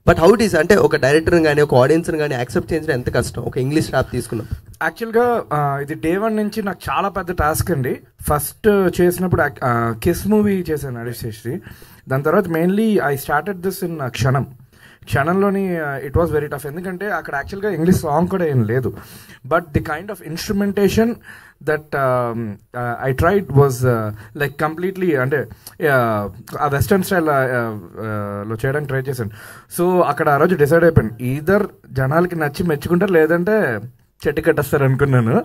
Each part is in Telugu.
బట్ హౌ ఇట్ ఈస్ అంటే ఒక డైరెక్టర్ని కానీ ఒక ఆడియన్స్ని కానీ యాక్సెప్ట్ చేయించడం ఎంత కష్టం ఒక ఇంగ్లీష్ ర్యాప్ తీసుకున్నాం. యాక్చువల్గా ఇది డే 1 నుంచి నాకు చాలా పెద్ద టాస్క్ అండి. ఫస్ట్ చేసినప్పుడు కిస్ మూవీ చేశాను నడిశేషి. దాని తర్వాత mainly I started this in క్షణంలోని ఇట్ వాస్ వెరీ టఫ్. ఎందుకంటే అక్కడ యాక్చువల్గా ఇంగ్లీష్ సాంగ్ కూడా ఏం లేదు. But the kind of instrumentation that I tried was like completely అంటే ఆ వెస్టర్న్ స్టైల్ లో చేయడానికి ట్రై చేశాను. సో అక్కడ ఆ రోజు డిసైడ్ అయిపోయాను, ఈదర్ జనాలకి నచ్చి మెచ్చుకుంటారు లేదంటే చెట్టు కట్టేస్తారు అనుకున్నాను.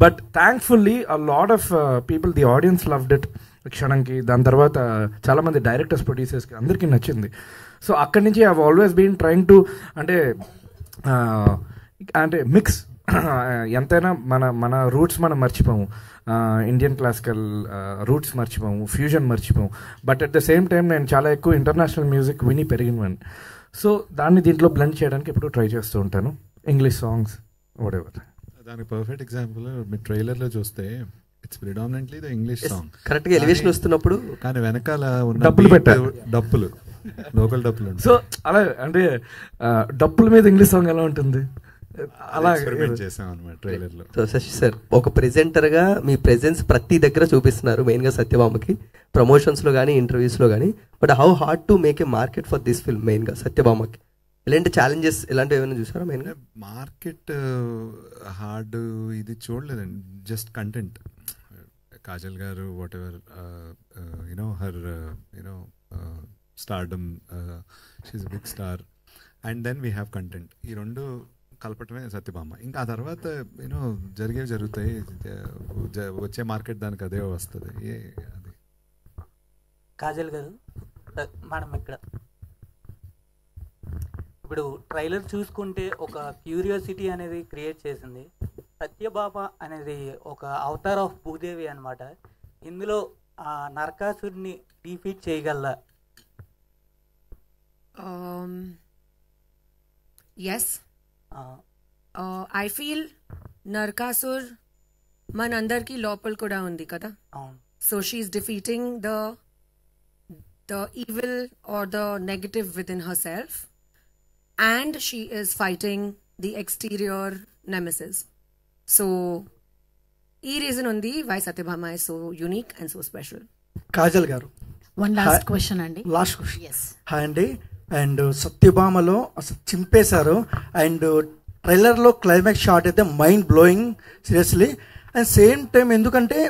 But thankfully a lot of people, the audience loved it క్షణంకి. దాని తర్వాత చాలామంది డైరెక్టర్స్, ప్రొడ్యూసర్స్కి అందరికీ నచ్చింది. సో అక్కడి నుంచి I have always been trying to అంటే మిక్స్. ఎంతైనా మన రూట్స్ మనం మర్చిపోము, ఇండియన్ క్లాసికల్ రూట్స్ మర్చిపోము, ఫ్యూజన్ మర్చిపోము. But at the same time నేను చాలా ఎక్కువ ఇంటర్నేషనల్ మ్యూజిక్ విని పెరిగినవాడిని. సో దాన్ని దీంట్లో బ్లెండ్ చేయడానికి ఎప్పుడు ట్రై చేస్తూ ఉంటాను. English songs what ever. దానికి పర్ఫెక్ట్ ఎగ్జాంపుల్ మీ ట్రైలర్లో చూస్తే it's predominantly the English song. కరెక్ట్గా ఎలివేషన్ వస్తున్నప్పుడు కానీ వెనకాల ఉన్న డబ్బులు పెట్టారు, డప్పులు, లోకల్ డప్పులు. సో అలా అంటే డప్పుల మీద ఇంగ్లీష్ సాంగ్ ఎలా ఉంటుంది అలా ఎక్స్పెరిమెంట్ చేసాం అన్నమాట ట్రైలర్లో. సో శశి సార్ ఒక ప్రెజెంటర్గా మీ ప్రెజెన్స్ ప్రతి దగ్గర చూపిస్తున్నారు, మెయిన్గా సత్యభామకి ప్రమోషన్స్లో కానీ ఇంటర్వ్యూస్లో కానీ. But how hard to make a market for this film మెయిన్గా సత్యభామకి? ఇలాంటి ఛాలెంజెస్ ఇలాంటివి ఏమైనా చూసారా మెయిన్గా? మార్కెట్ హార్డ్ ఇది చూడలేదండి, just content. Kajal garu whatever you know her you know stardom, she's big star, and then we have content. ఈ రెండు కలపటమే సత్యభామ. ఇంకా ఆ తర్వాత యూనో జరిగేవి జరుగుతాయి, వచ్చే మార్కెట్ దానికి అదే వస్తుంది. అది కాజల్ గారు, మనం ఇక్కడ ఇప్పుడు ట్రైలర్ చూసుకుంటే ఒక క్యూరియాసిటీ అనేది క్రియేట్ చేసింది. సత్యభామ అనేది ఒక అవతార్ ఆఫ్ భూదేవి అనమాట. ఇందులో నరకాసుడిని డిఫీట్ చేయగలరా? ఎస్, ఐ ఫీల్ నరకాసుర్ మనందరికీ లోపల కూడా ఉంది కదా. So she is defeating the evil or the negative within herself, and she is fighting the exterior nemesis. So ee reason undi why Satyabhama is so unique and so special. Kajal garu, one last question andi. Last question. Yes. Hi andi. And Satyabhamalo asalu chimpesaru, and trailer lo climax shot aithe mind blowing seriously. And same time endukante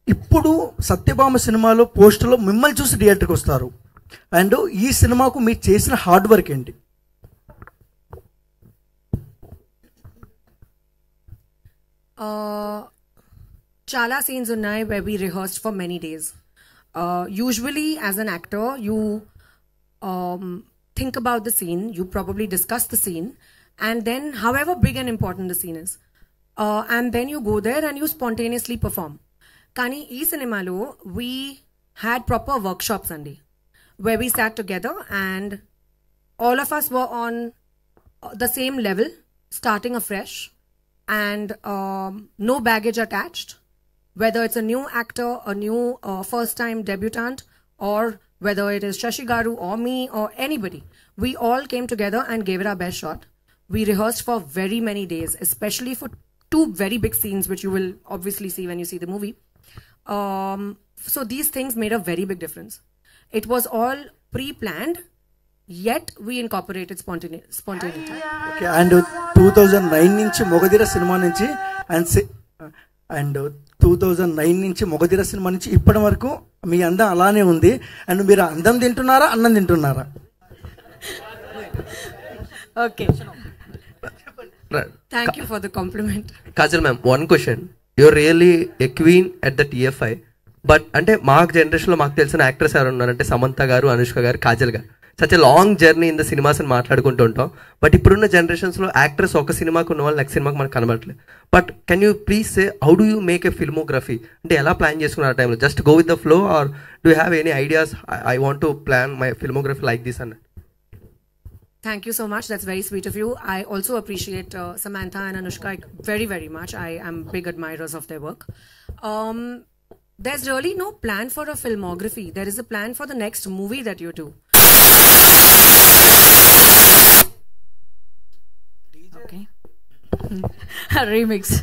ఇప్పుడు సత్యభామ సినిమాలో పోస్టర్లో మిమ్మల్ని చూసి థియేటర్కి వస్తారు. అండ్ ఈ సినిమాకు మీరు చేసిన హార్డ్ వర్క్ ఏంటి? Chala scenes unnai where we rehearsed for many days. Usually as an actor you think about the scene, you probably discuss the scene, and then however big and important the scene is, and then you go there and you spontaneously perform. Kani ee cinema lo we had proper workshops andi, where we sat together and all of us were on the same level, starting afresh, and no baggage attached, whether it's a new actor, a new first time debutant, or whether it is Shashi Garu or me or anybody. We all came together and gave it our best shot. We rehearsed for very many days, especially for two very big scenes which you will obviously see when you see the movie. So these things made a very big difference. It was all pre-planned, yet we incorporated spontaneity. Okay, and 2009 నుంచి మొగధీర సినిమా నుంచి అండ్ 2009 నుంచి మొగధీర సినిమా నుంచి ఇప్పటి వరకు మీ అందం అలానే ఉంది. అండ్ మీరు అందం తింటున్నారా, అన్నం తింటున్నారా? Okay, thank you for the compliment. Kajal ma'am, one question. You're really a queen at the TFI. But అంటే మాకు జనరేషన్లో మాకు తెలిసిన యాక్టర్స్ ఎవరు ఉన్నారంటే సమంత గారు, అనుష్క గారు, కాజల్ గారు. Such a long journey in the cinemas అని మాట్లాడుకుంటూ ఉంటాం. బట్ ఇప్పుడున్న జనరేషన్స్లో యాక్టర్స్ ఒక సినిమాకు ఉన్న వాళ్ళు నెక్స్ట్ సినిమాకి మనకు కనబడట్లేదు. But can you please say how do you make a filmography? అంటే ఎలా ప్లాన్ చేసుకున్నారు ఆ టైంలో? Just go with the flow or do have any ideas, I want to plan my filmography like this అన్న? Thank you so much. That's very sweet of you. I also appreciate Samantha and Anushka very, very much. I am big admirers of their work. There's really no plan for a filmography. There is a plan for the next movie that you do. Okay remix